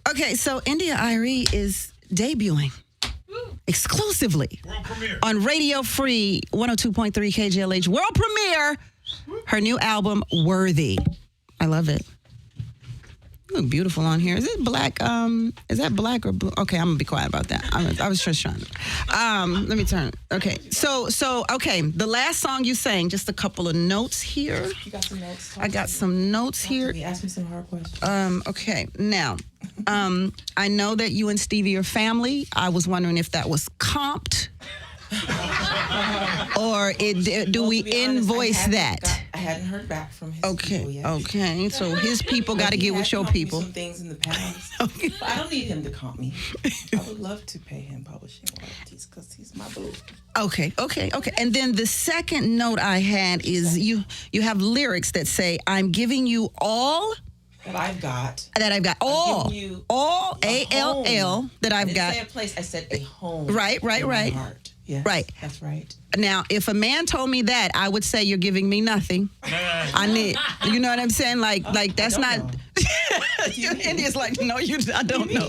Okay, so India Arie is debuting exclusively on Radio Free 102.3 KGLH world premiere. Her new album, Worthy. I love it. You look beautiful on here. Is it black? Is that black or blue? Okay, I'm gonna be quiet about that. I was just trying to. Let me turn. Okay, so okay. The last song you sang, just a couple of notes here. You got some notes? I got some notes here. Ask me some hard questions. Okay, now, I know that you and Stevie are family. I was wondering if that was comped. Or do we invoice that? I hadn't heard back from his people yet. Okay. So his people got to get with your people. Some things in the past. Okay. But I don't need him to comp me. I would love to pay him publishing royalties because he's my boo. Okay. And then the second note I had is you have lyrics that say, "I'm giving you all." That I've got all ALL that I've got. I didn't say a place. I said a home. Right. My heart. Yes, right. That's right. Now, if a man told me that, I would say you're giving me nothing. I need, you know what I'm saying? Like that's not. India's like, no, I don't know.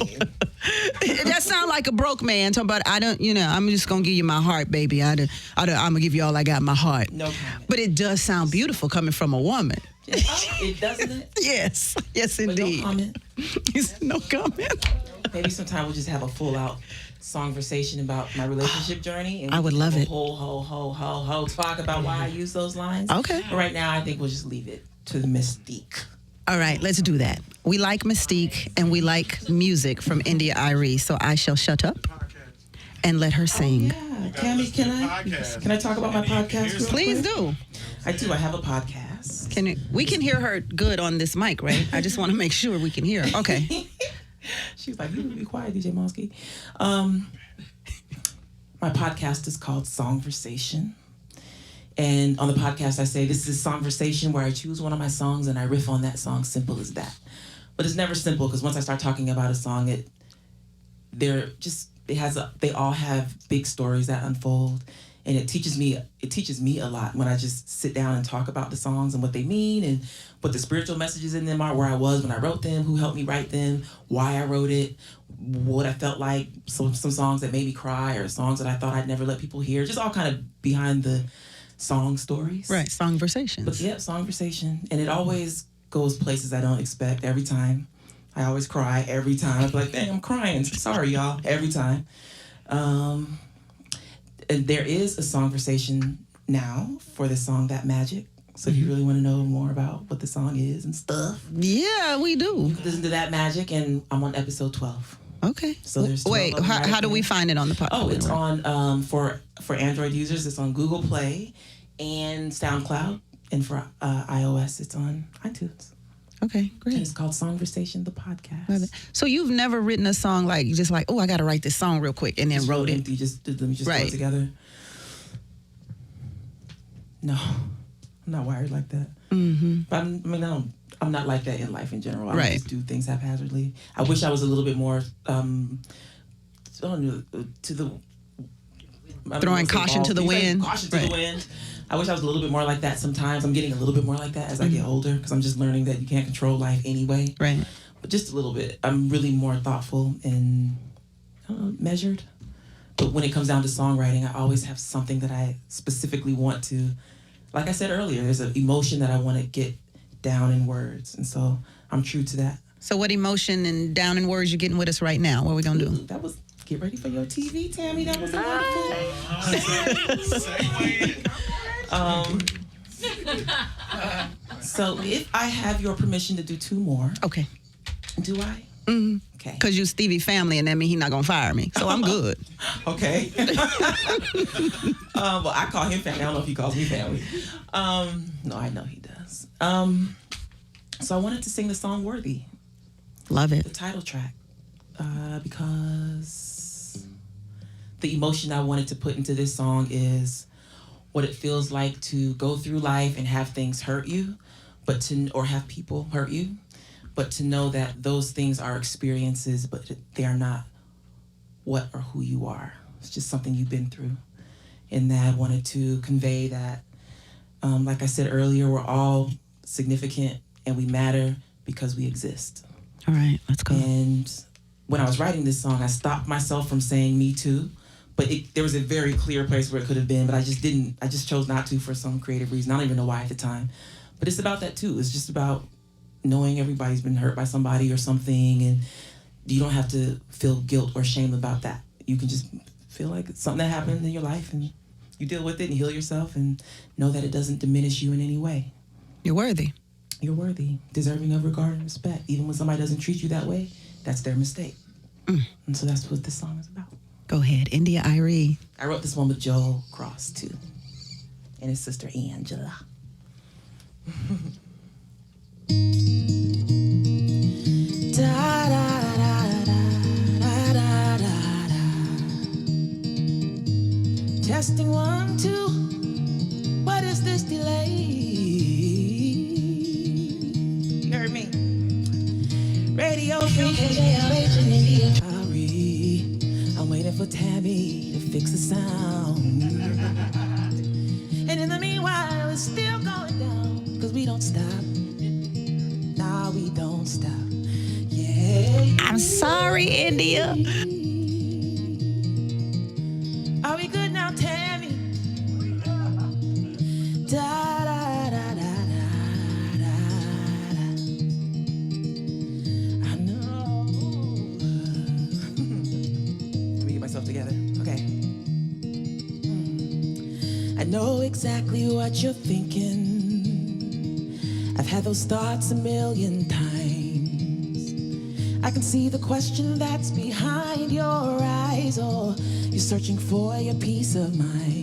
That sounds like a broke man talking about. I don't, I'm just gonna give you my heart, baby. I'm gonna give you all I got, my heart. No comment. But it does sound beautiful coming from a woman. It doesn't it? Yes, indeed. No comment. No comment. Maybe sometime we'll just have a full out songversation about my relationship journey. And I would love it. Whole talk about why I use those lines. Okay. But right now, I think we'll just leave it to the mystique. All right, let's do that. We like mystique and we like music from India Arie, so I shall shut up and let her sing. Oh, yeah. Tammi, can I talk about my podcast? Please do. I do. I have a podcast. We can hear her good on this mic, right? I just want to make sure we can hear her. Okay. She's like, you be quiet, DJ Monsky. My podcast is called Songversation. And on the podcast, I say, this is Songversation, where I choose one of my songs and I riff on that song, simple as that. But it's never simple, because once I start talking about a song, they all have big stories that unfold. And it teaches me a lot when I just sit down and talk about the songs and what they mean and what the spiritual messages in them are, where I was when I wrote them, who helped me write them, why I wrote it, what I felt like, some songs that made me cry or songs that I thought I'd never let people hear, just all kind of behind the song stories. Right, Songversations. But yeah, Songversation. And it always goes places I don't expect every time. I always cry every time. I'm like, dang, I'm crying. Sorry, y'all, every time. And there is a Songversation now for the song That Magic. So if you really want to know more about what the song is and stuff. Yeah, we do. You can listen to That Magic, and I'm on episode 12. Okay. So there's 12. Wait, how do we find it on the podcast? Oh, it's on, for Android users, it's on Google Play and SoundCloud. And for iOS, it's on iTunes. Okay, great. And it's called Songversation, the podcast. So you've never written a song like, oh, I got to write this song real quick, and then just wrote it? Empty, let me just throw it together. No, I'm not wired like that. Mm-hmm. But I'm not like that in life in general. I right. just do things haphazardly. I wish I was a little bit more throwing caution to the wind. Caution to the wind. I wish I was a little bit more like that sometimes. I'm getting a little bit more like that as I get older, because I'm just learning that you can't control life anyway. Right. But just a little bit. I'm really more thoughtful and measured. But when it comes down to songwriting, I always have something that I specifically want to, like I said earlier, there's an emotion that I want to get down in words. And so I'm true to that. So what emotion and down in words you getting with us right now? What are we going to do? That was, get ready for your TV, Tammi. That was wonderful. So if I have your permission to do 2 more. Okay. Do I? Mm-hmm. Okay. Because you Stevie family, and that means he's not going to fire me. So I'm good. Okay. Well, I call him family. I don't know if he calls me family. No, I know he does. So I wanted to sing the song Worthy. Love it. The title track. Because the emotion I wanted to put into this song is what it feels like to go through life and have things hurt you, or have people hurt you, but to know that those things are experiences, but they are not what or who you are. It's just something you've been through. And that I wanted to convey that, like I said earlier, we're all significant and we matter because we exist. All right, let's go. And when I was writing this song, I stopped myself from saying me too. But there was a very clear place where it could have been, but I just chose not to for some creative reason. I don't even know why at the time. But it's about that too. It's just about knowing everybody's been hurt by somebody or something, and you don't have to feel guilt or shame about that. You can just feel like it's something that happened in your life, and you deal with it and heal yourself and know that it doesn't diminish you in any way. You're worthy. You're worthy, deserving of regard and respect. Even when somebody doesn't treat you that way, that's their mistake. And so that's what this song is about. Go ahead, India Arie. I wrote this one with Joel Cross too, and his sister Angela. Da, da, da, da, da, da, da. Testing 1, 2. What is this delay? You heard me. Radio Free KJLH in India. Arie, I'm waiting for Tammi to fix the sound. And in the meanwhile, it's still going down, 'cause we don't stop. Nah, we don't stop. Yeah. I'm sorry, India. Are we good now, Tammi? Da da da da da da. I know. Let me get myself together. Okay. I know exactly what you're thinking. I've had those thoughts a million times. I can see the question that's behind your eyes, or you're searching for your peace of mind.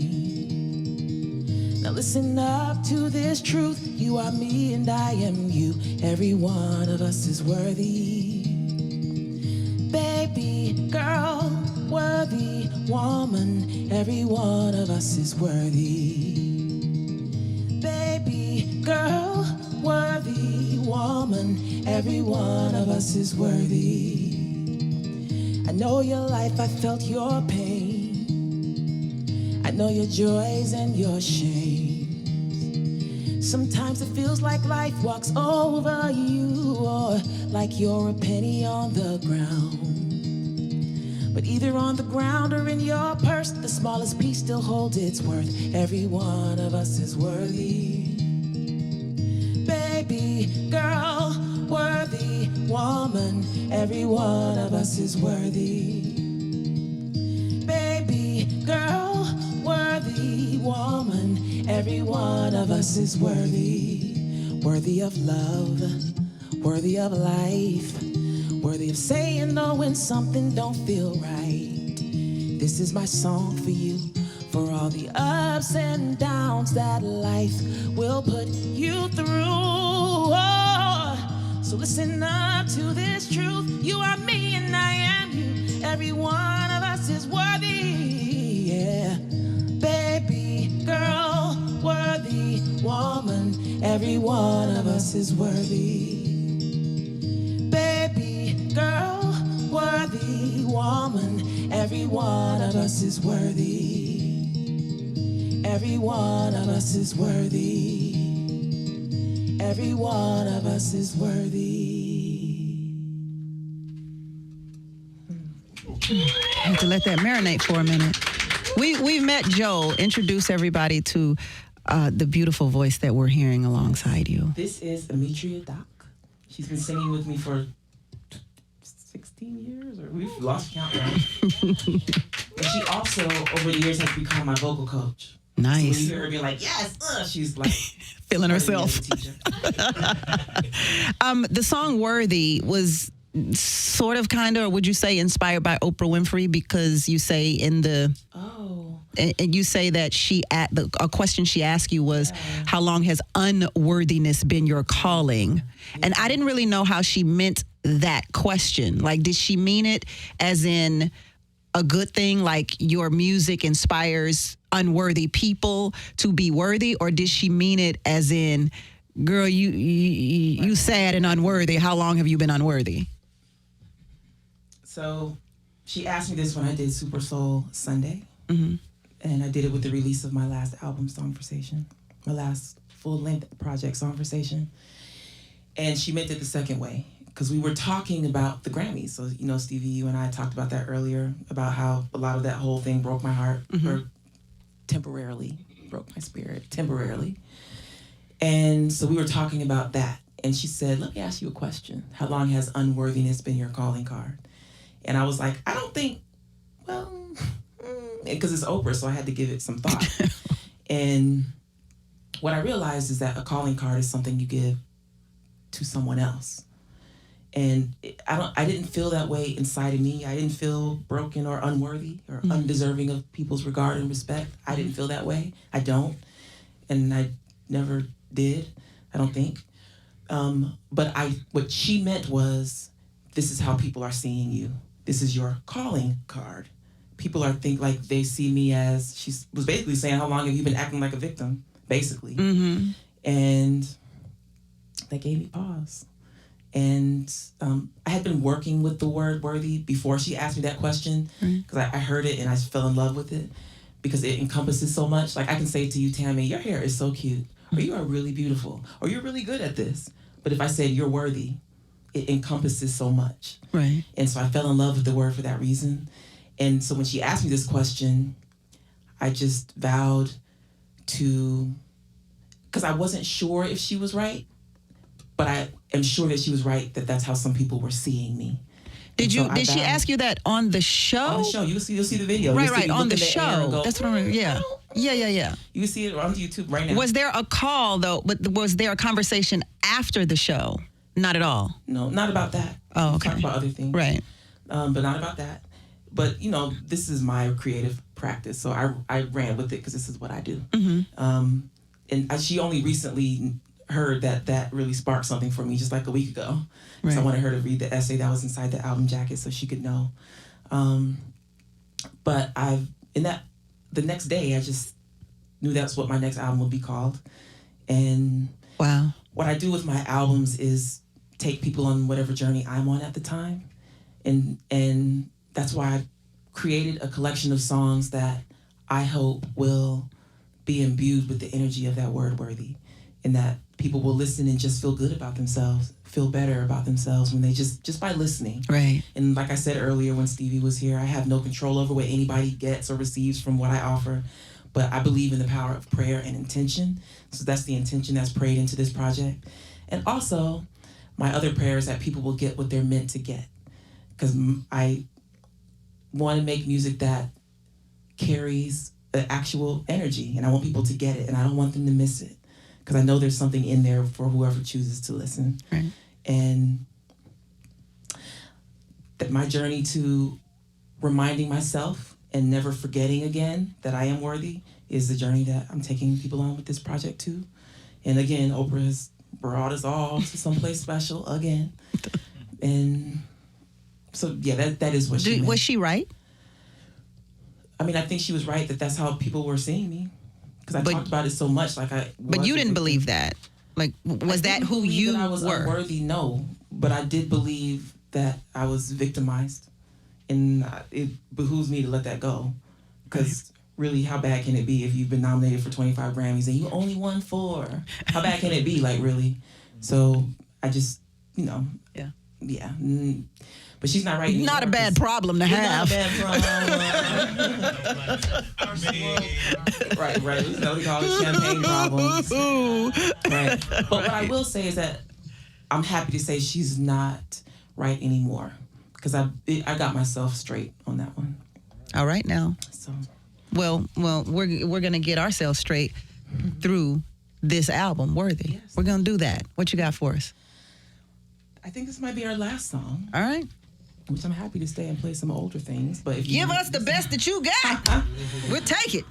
Now listen up to this truth. You are me and I am you. Every one of us is worthy. Baby, girl, worthy woman. Every one of us is worthy. Baby, girl, worthy woman. Every one of us is worthy. I know your life, I felt your pain. I know your joys and your shames. Sometimes it feels like life walks over you, or like you're a penny on the ground. But either on the ground or in your purse, the smallest piece still holds its worth. Every one of us is worthy. Baby, girl, worthy woman. Every one of us is worthy. Baby, girl, worthy woman. Every one of us is worthy. Worthy of love, worthy of life, worthy of saying no when something don't feel right. This is my song for you, for all the ups and downs that life will put you through. Oh, so listen up to this truth. You are me and I am you. Every one of us is worthy. Yeah, baby, girl, worthy woman. Every one of us is worthy. Baby, girl, worthy woman. Every one of us is worthy. Every one of us is worthy. Every one of us is worthy. I had to let that marinate for a minute. We met Joel. Introduce everybody to the beautiful voice that we're hearing alongside you. This is Ametria Doc. She's been singing with me for 16 years, or we've lost count now. And she also, over the years, has become my vocal coach. Nice. So when you hear her be like, yes, she's like feeling herself. The song "Worthy" was sort of, kind of, or would you say, inspired by Oprah Winfrey? Because you say in the and you say that a question she asked you was, how long has unworthiness been your calling? And I didn't really know how she meant that question. Like, did she mean it as in a good thing, like your music inspires unworthy people to be worthy, or did she mean it as in, girl, you sad and unworthy, how long have you been unworthy? So she asked me this when I did Super Soul Sunday. Mm-hmm. And I did it with the release of my last album, Songversation, my last full-length project, Songversation. And she meant it the second way. because we were talking about the Grammys. So, you know, Stevie, you and I talked about that earlier, about how a lot of that whole thing broke my heart, or temporarily broke my spirit, temporarily. And so we were talking about that. And she said, let me ask you a question. How long has unworthiness been your calling card? And I was like, I don't think, well, because it's Oprah, so I had to give it some thought. And what I realized is that a calling card is something you give to someone else. And I didn't feel that way inside of me. I didn't feel broken or unworthy or undeserving of people's regard and respect. I didn't feel that way. I don't. And I never did, I don't think. But what she meant was, this is how people are seeing you. This is your calling card. People like they see me as, she was basically saying, how long have you been acting like a victim, basically. Mm-hmm. And that gave me pause. And I had been working with the word worthy before she asked me that question, because I heard it and I fell in love with it, because it encompasses so much. Like, I can say to you, Tammi, your hair is so cute, or you are really beautiful, or you're really good at this. But if I said you're worthy, it encompasses so much. Right. And so I fell in love with the word for that reason. And so when she asked me this question, I just vowed to, because I wasn't sure if she was right, but I am sure that she was right, that that's how some people were seeing me. Did she ask you that on the show? On the show. You'll see the video. Right, on the show. Go, that's what I mean. Yeah. Yeah. You can see it on YouTube right now. Was there a call, though, but was there a conversation after the show? Not at all? No, not about that. Oh, okay. We talked about other things. Right. But not about that. But, you know, this is my creative practice, so I ran with it because this is what I do. Mm-hmm. And she only recently heard that really sparked something for me just like a week ago. Right. So I wanted her to read the essay that was inside the album jacket so she could know. But the next day I just knew that's what my next album would be called. And wow, what I do with my albums is take people on whatever journey I'm on at the time. And that's why I created a collection of songs that I hope will be imbued with the energy of that word worthy, and that people will listen and just feel good about themselves, feel better about themselves when they just by listening. Right. And like I said earlier when Stevie was here, I have no control over what anybody gets or receives from what I offer, but I believe in the power of prayer and intention. So that's the intention that's prayed into this project. And also, my other prayer is that people will get what they're meant to get. Because I want to make music that carries the actual energy, and I want people to get it, and I don't want them to miss it, because I know there's something in there for whoever chooses to listen. Right. And that my journey to reminding myself and never forgetting again that I am worthy is the journey that I'm taking people on with this project too. And again, Oprah has brought us all to someplace special again. And so, yeah, that is what she meant. Was she right? I mean, I think she was right that that's how people were seeing me. Because I talked about it so much. But you didn't believe that? Like, was that who you were? I was unworthy, no. But I did believe that I was victimized. And it behooves me to let that go. Because really, how bad can it be if you've been nominated for 25 Grammys and you only won 4? How bad can it be, like, really? So I just, you know. Yeah. But she's not right anymore. Not a bad problem to have. Not a bad problem. Right. You know, we call it champagne problems. Right. But what I will say is that I'm happy to say she's not right anymore, because I got myself straight on that one. All right now. So, well, we're gonna get ourselves straight through this album, Worthy. Yes. We're gonna do that. What you got for us? I think this might be our last song. All right. Which I'm happy to stay and play some older things. But if you give us the best that you got, we'll take it.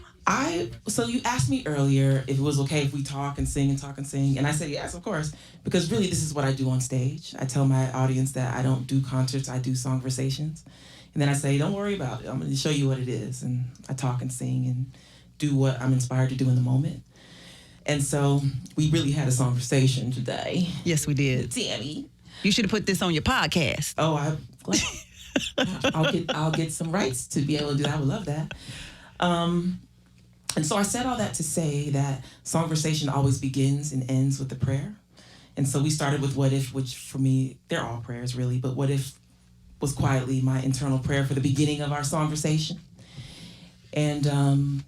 So you asked me earlier if it was okay if we talk and sing. And I said, yes, of course. Because really, this is what I do on stage. I tell my audience that I don't do concerts, I do songversations. And then I say, don't worry about it. I'm going to show you what it is. And I talk and sing and do what I'm inspired to do in the moment. And so we really had a songversation today. Yes, we did. Tammi. You should have put this on your podcast. Oh, I'll get some rights to be able to do that. I would love that. And so I said all that to say that Songversation always begins and ends with a prayer. And so we started with What If, which for me, they're all prayers really, but What If was quietly my internal prayer for the beginning of our Songversation. And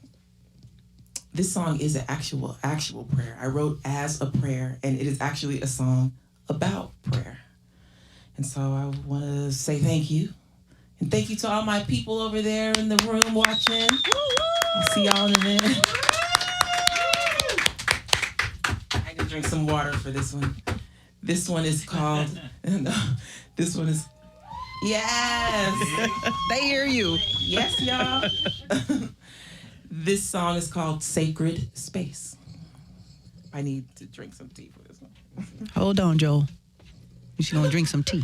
this song is an actual prayer. I wrote as a prayer, and it is actually a song about prayer. And so I want to say thank you. And thank you to all my people over there in the room watching. I'll see y'all in a minute. I can drink some water for this one. This one is called, this one is, yes. They hear you. Yes, y'all. This song is called Sacred Space. I need to drink some tea for this one. Hold on, Joel. She's going to drink some tea.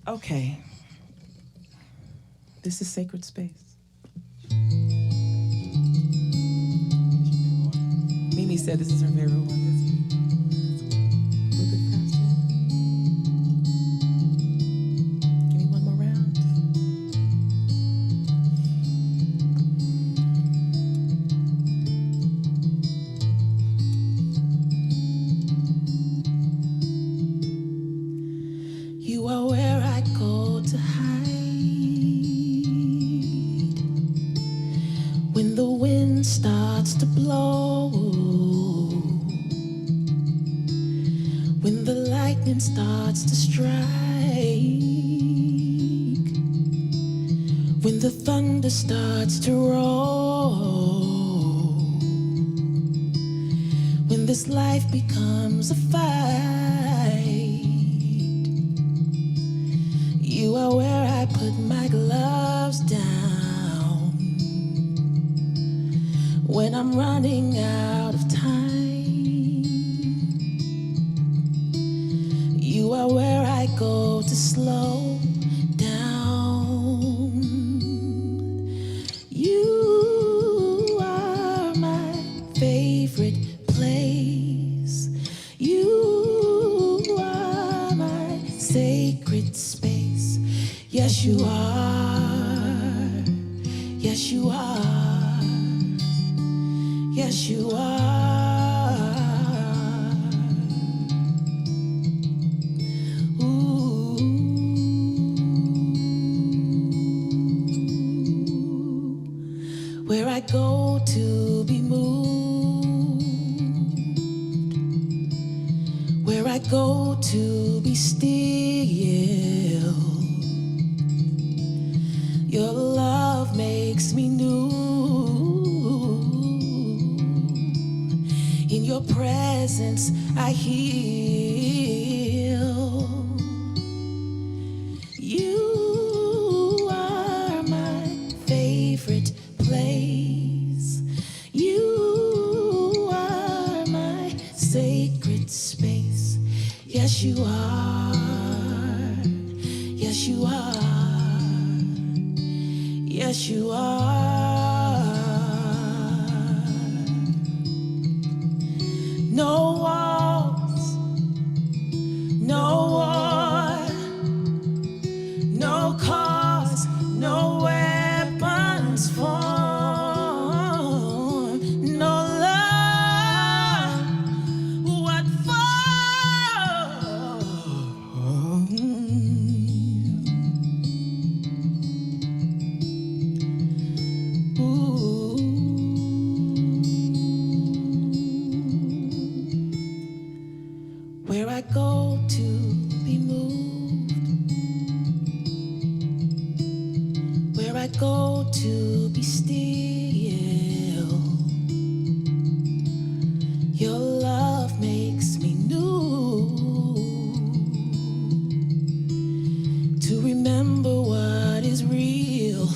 Okay. This is Sacred Space. Mimi said this is her favorite one. A little bit faster. Give me one more round. You are where I go to hide when the wind starts to blow, when the lightning starts to strike, when the thunder starts to roll, when this life becomes a fight. You are where I put my gloves down when I'm running out of time. You are where I go to slow down. You are my favorite place. You are my sacred space. Yes, you are. Yes, you are. Yes, you are. Ooh. Where I go to be moved, where I go to be still. Your love makes me new. In your presence I heal. You are my favorite place. You are my sacred space. Yes, you are. Yes, you are. Yes, you are. No walls, no war, no cause, no weapons formed, no love, what for? Where I go to be moved, where I go to be still. Your love makes me new. To remember what is real.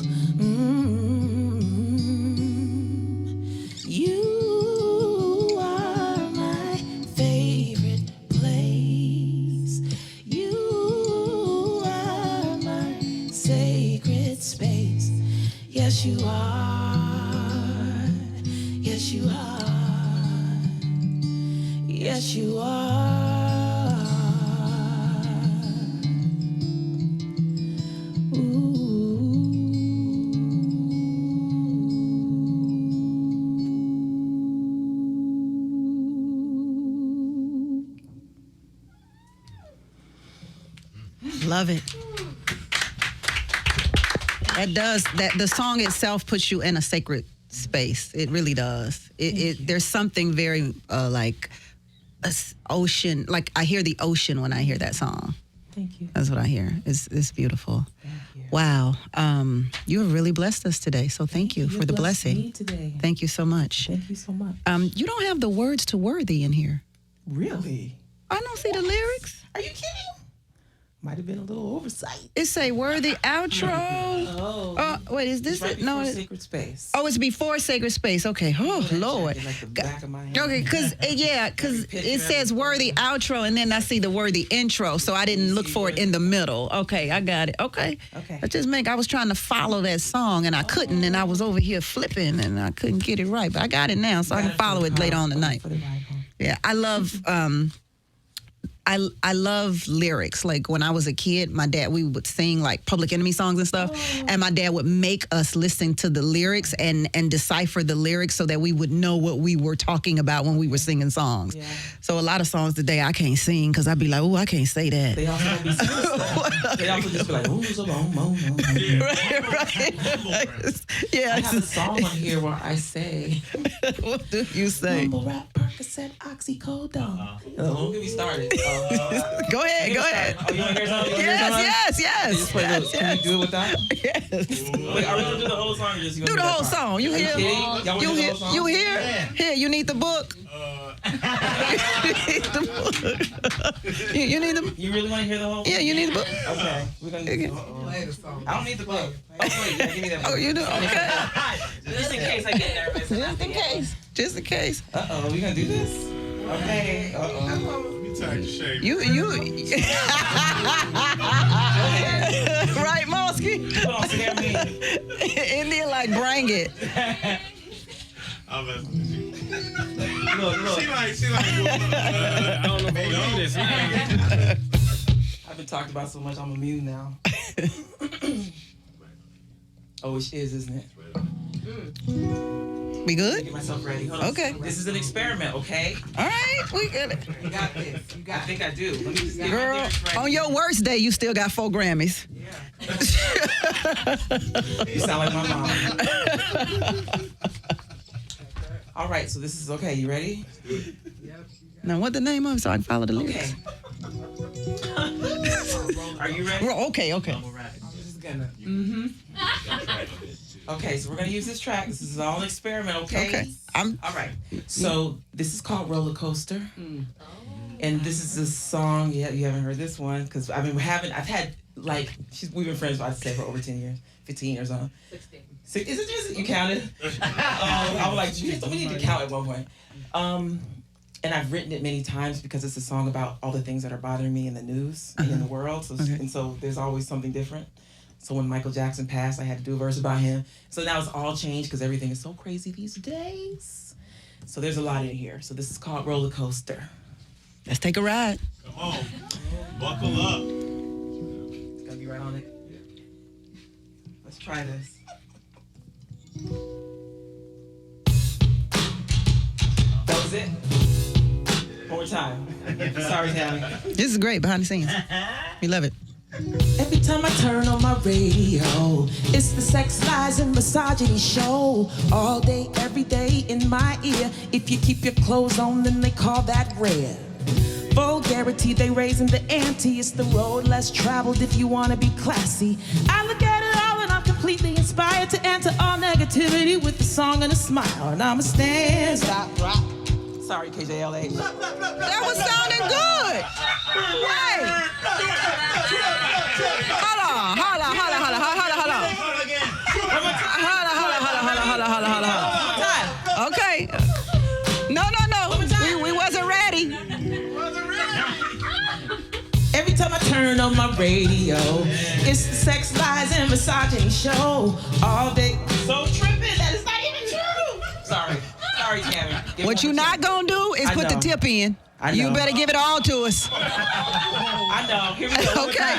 You are my favorite place. You are my sacred space. Yes, you are. Yes, you are. Yes, you are. Ooh. Love it. The song itself puts you in a sacred space. It really does. There's something very like ocean. Like I hear the ocean when I hear that song. Thank you. That's what I hear. It's beautiful. Thank you. Wow. You have really blessed us today. So thank you for the blessing. Me today. Thank you so much. Thank you so much. You don't have the words to Worthy in here. Really? I don't see the lyrics. Are you kidding? Might have been a little oversight. It say Worthy outro. Oh. Wait, is this Right it? No. Sacred Space. Oh, it's before Sacred Space. Okay. Oh, Lord. Like the back of my hand. Okay, because it says Worthy outro, and then I see the Worthy intro, so I didn't look for it in the middle. Okay, I got it. Okay. I was trying to follow that song, and I couldn't, and I was over here flipping, and I couldn't get it right, but I got it now, so I can follow it later on tonight. Yeah, I love... I love lyrics. Like when I was a kid, my dad, we would sing like Public Enemy songs and stuff. And my dad would make us listen to the lyrics and decipher the lyrics so that we would know what we were talking about when we were singing songs. Yeah. So a lot of songs today I can't sing because I'd be like, oh, I can't say that. They also don't be serious. They also just be like, ooh, so long, right. Yeah. I have a song on here where I say, what do you say? Mumble rap, Percocet, oxycodone. Don't get me started. Go ahead. Oh, you want to hear something? Yes. Can you do it with that? Yes. Wait, are we going to do the whole song or just you do the whole song? You hear? You hear? Yeah. Here, you need the book. You need the. You really want to hear the whole song? Yeah, you need the book. Okay. We're going to play the song. I don't need the book. Oh, wait. Give me that book. Oh, you do? Okay. Just in case I get nervous. Just in case. Uh-oh, we going to do this? Okay. Uh-oh. You right, Mosky? Don't scare me. Indian like bring it. Look. She like, I don't know if I do this. I've been talked about so much, I'm immune now. Oh, it is, isn't it? We good? Get myself ready. Hold on. Okay. This is an experiment, okay? All right, we get it. You got this. I think I do. Let me just get Girl, my lyrics right. on your worst day, you still got 4 Grammys. Yeah. You sound like my mom. All right, so this is okay. You ready? Now, what the name of it so I can follow the lyrics? Okay. Are you ready? Okay. I'm just gonna. Okay, so we're gonna use this track. This is all an experiment, okay? Okay. All right. So this is called Rollercoaster, and this is a song. Yeah, you haven't heard this one because I've had like we've been friends. I'd say for over 10 years, 15 or something. 16. Is it just you counted? I was like, we need to count at one point. And I've written it many times because it's a song about all the things that are bothering me in the news and in the world. So, and so there's always something different. So when Michael Jackson passed, I had to do a verse about him. So now it's all changed because everything is so crazy these days. So there's a lot in here. So this is called Rollercoaster. Let's take a ride. Come on. Buckle up. It's gonna be right on it. Let's try this. That was it. One more time. Sorry, Tammi. This is great behind the scenes. We love it. Every time I turn on my radio, it's the sex, lies, and misogyny show. All day, every day in my ear. If you keep your clothes on, then they call that rare. Vulgarity, they raising the ante. It's the road less traveled if you want to be classy. I look at it all and I'm completely inspired to answer all negativity with a song and a smile. And I'm a stand, stop, rock. Sorry, KJLA. That was sounding good. Right. Hold on. Okay. No. We wasn't ready. Every time I turn on my radio, it's the sex, lies, and misogyny show. All day, so tripping that it's not even true. Sorry, Tammi. What you not gonna do is put the tip in. You better give it all to us. I know. Here we go. Okay.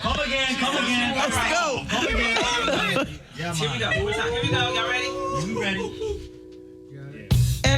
Come again. Let's go. Come again. Yeah, Here we go. One more time. Here we go. Y'all ready? You ready?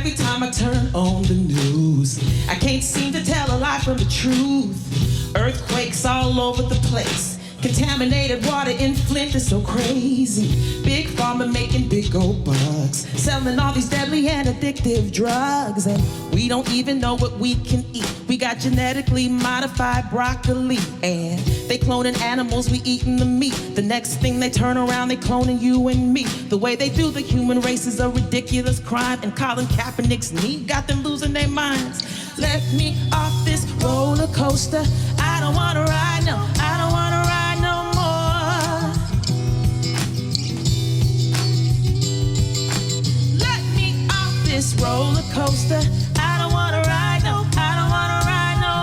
Every time I turn on the news, I can't seem to tell a lie from the truth. Earthquakes all over the place. Contaminated water in Flint is so crazy. Big pharma making big old bucks, selling all these deadly and addictive drugs. And we don't even know what we can eat. We got genetically modified broccoli, and they cloning animals, we eating the meat. The next thing they turn around, they cloning you and me. The way they do the human race is a ridiculous crime, and Colin Kaepernick's knee got them losing their minds. Let me off this roller coaster. I don't wanna ride, no, I don't wanna ride no more. Let me off this roller coaster. I don't wanna ride, no, I don't wanna ride no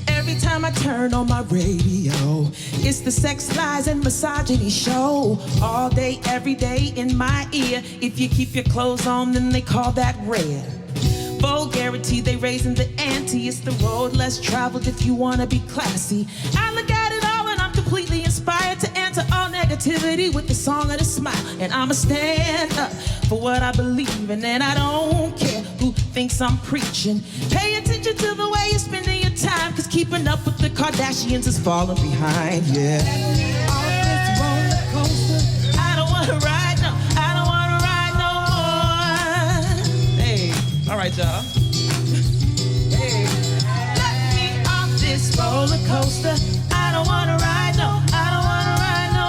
more. Every time I turn on my radio, it's the sex, lies, and misogyny show. All day, every day in my ear. If you keep your clothes on, then they call that red. Vulgarity, they raising the ante. It's the road less traveled if you wanna be classy. I look at it all and I'm completely inspired to answer all negativity with the song and a smile. And I'ma stand up for what I believe in, and I don't care who thinks I'm preaching. Pay attention to the way you're spending your time, cause keeping up with the Kardashians is falling behind, yeah. On this roller coaster, I don't wanna ride, no, I don't wanna ride no more. Hey, all right, y'all. Hey, let me off this roller coaster. I don't wanna ride, no, I don't wanna ride no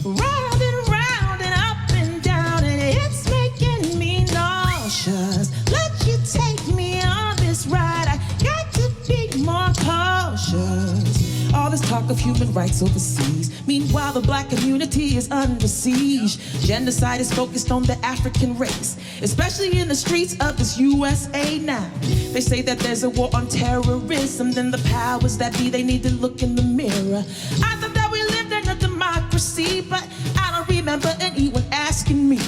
more. Round and round and up and down, and it's making me nauseous. Let you take me on this ride. I got to be more cautious. All this talk of human rights overseas, meanwhile the black community is under siege. Genocide is focused on the African race, especially in the streets of this USA now. They say that there's a war on terrorism, then the powers that be, they need to look in the mirror. I thought that we lived in a democracy, but I don't remember anyone asking me.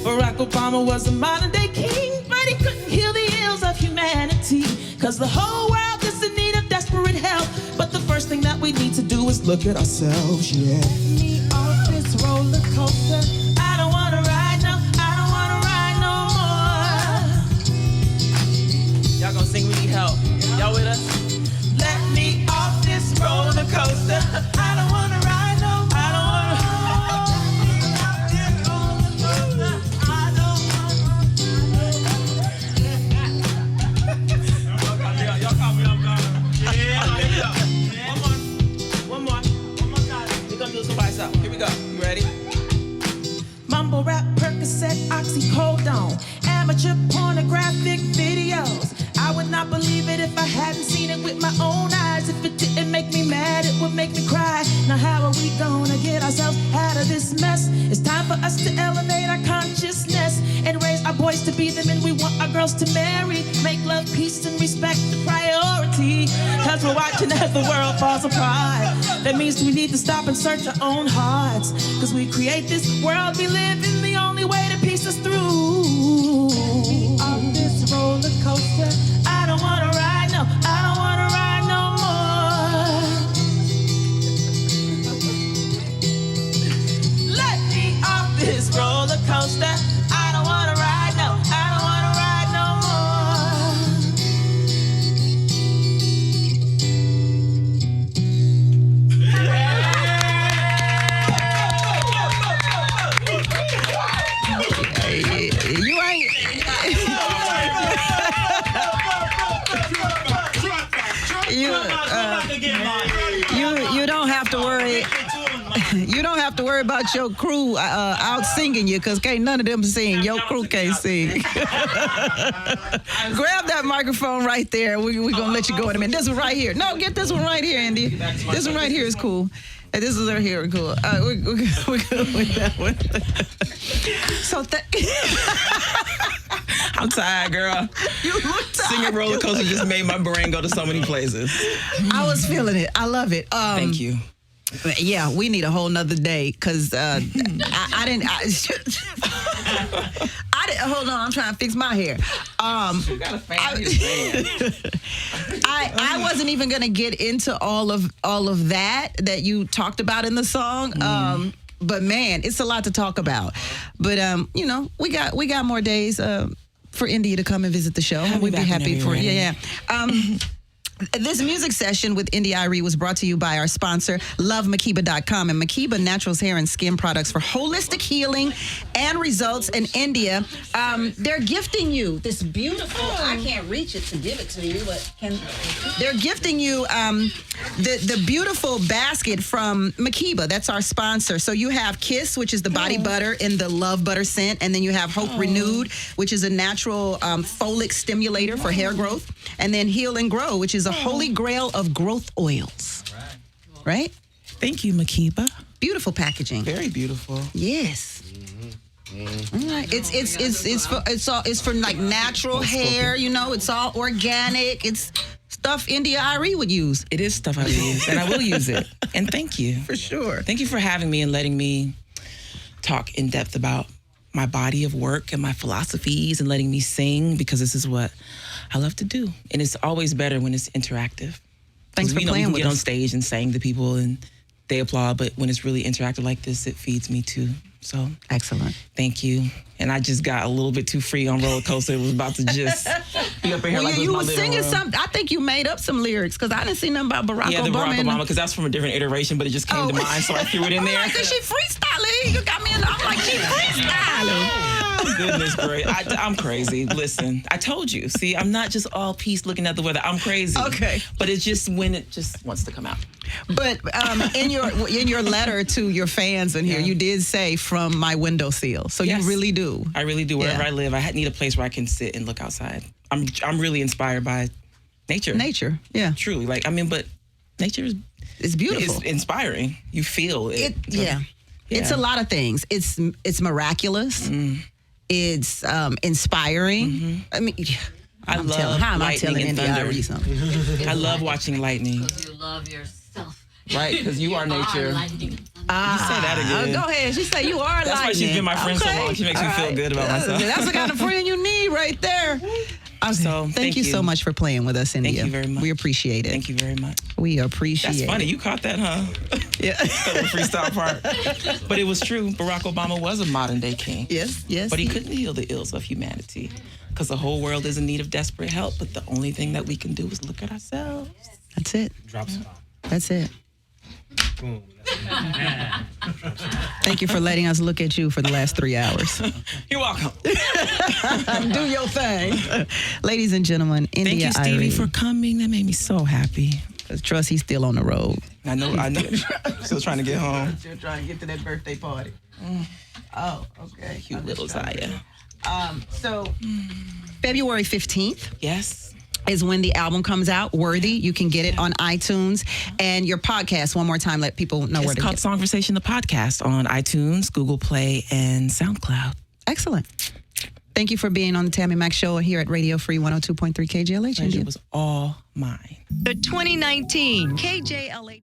Barack Obama was a modern day king, but he couldn't heal the ills of humanity, cause the whole world is in need of desperate help. But the first thing that we need to do is look at ourselves, yeah. Let me off this roller coaster. I don't wanna ride, no, I don't wanna ride no more. Y'all gonna sing, we need help. Y'all with us? Let me off this roller coaster. I don't wanna ride, no, I don't wanna. Y'all caught me off guard. One more time. We're gonna do some bites out. Here we go. You ready? Mumble rap, Percocet, oxycodone, amateur pornographic videos. I would not believe it if I hadn't seen it with my own eyes. If it didn't make me mad, it would make me cry. Now how are we gonna get ourselves out of this mess? It's time for us to elevate our consciousness and raise our boys to be the men we want our girls to marry. Make love, peace, and respect the priority, cause we're watching as the world falls apart. That means we need to stop and search our own hearts, cause we create this world we live in, the only way to piece us through. On this roller coaster, I don't wanna ride, no, I don't wanna ride no more. Let me off this roller coaster. I don't wanna ride, no, I don't wanna ride no You ain't. You don't have to worry. You don't have to worry about your crew out singing you, because can't none of them sing. Your crew can't sing. Grab that microphone right there. We're going to let you go in a minute. This one right here. No, get this one right here, Andy. This one right here is cool. And this is right here cool. We're good with that one. So I'm tired, girl. You look tired. Singing roller coaster just made my brain go to so many places. I was feeling it. I love it. Thank you. Yeah, we need a whole nother day, because I hold on, I'm trying to fix my hair. You got a fan. I wasn't even gonna get into all of that you talked about in the song. But man, it's a lot to talk about. But you know, we got more days for India to come and visit the show. We'd be happy for yeah. This music session with India Arie was brought to you by our sponsor, LoveMakiba.com, and Makiba Naturals Hair and Skin Products for holistic healing and results in India. They're gifting you this beautiful, I can't reach it to give it to you, but they're gifting you the beautiful basket from Makiba. That's our sponsor. So you have Kiss, which is the body butter in the Love Butter scent, and then you have Hope Renewed, which is a natural folic stimulator for hair growth, and then Heal and Grow, which is a holy grail of growth oils. Right? Thank you, Makiba. Beautiful packaging. Very beautiful. Yes. All right. It's for like natural hair, you know, it's all organic. It's stuff India Arie would use. It is stuff I would use, and I will use it. And thank you. For sure. Thank you for having me and letting me talk in depth about my body of work and my philosophies and letting me sing, because this is what I love to do. And it's always better when it's interactive. Thanks for playing with us. We get on stage and sing to people and they applaud, but when it's really interactive like this, it feeds me too. So excellent. Thank you. And I just got a little bit too free on Rollercoaster. It was about to just be up in here like you were singing something. I think you made up some lyrics because I didn't see nothing about Barack Obama. Yeah, the Barack Obama, because that's from a different iteration, but it just came to mind, so I threw it in there. I'm like, is she freestyling? You got me in. I'm like, she freestyling. Oh, goodness gracious. I'm crazy. Listen, I told you. See, I'm not just all peace looking at the weather. I'm crazy. Okay. But it's just when it just wants to come out. But in your letter to your fans in here, you did say from my windowsill. So you really do. I really do. Wherever I live, I need a place where I can sit and look outside. I'm really inspired by nature. Nature, yeah. Truly. But nature is... It's beautiful. It's inspiring. You feel it. Yeah. It's a lot of things. It's miraculous. It's inspiring. I mean... How am I telling India Arie something? I love watching lightning. Because you love yourself. Right, because you are nature. Lightning. You say that again. Go ahead. She said you are lightning. That's why she's been my friend so long. She makes me feel good about myself. That's the kind of friend you need right there. Okay. So thank you so much for playing with us, India. Thank you very much. We appreciate it. Thank you very much. We appreciate it. That's funny. You caught that, huh? Yeah. The freestyle part. But it was true. Barack Obama was a modern day king. Yes. But he couldn't heal the ills of humanity because the whole world is in need of desperate help. But the only thing that we can do is look at ourselves. That's it. Drop some. That's it. Boom. Thank you for letting us look at you for the last 3 hours. You're welcome. Do your thing. Ladies and gentlemen, India Thank you, Stevie, Arie. for coming. That made me so happy. Because trust, he's still on the road. I know. Still trying to get home. Still trying to get to that birthday party. Oh, okay. Cute little Zaya. So, February 15th. Yes. Is when the album comes out, Worthy. You can get it on iTunes. And your podcast, one more time, let people know where to get it. It's called Songversation, the podcast, on iTunes, Google Play, and SoundCloud. Excellent. Thank you for being on the Tammi Mac Show here at Radio Free 102.3 KJLH. Pleasure was all mine. The 2019 KJLH.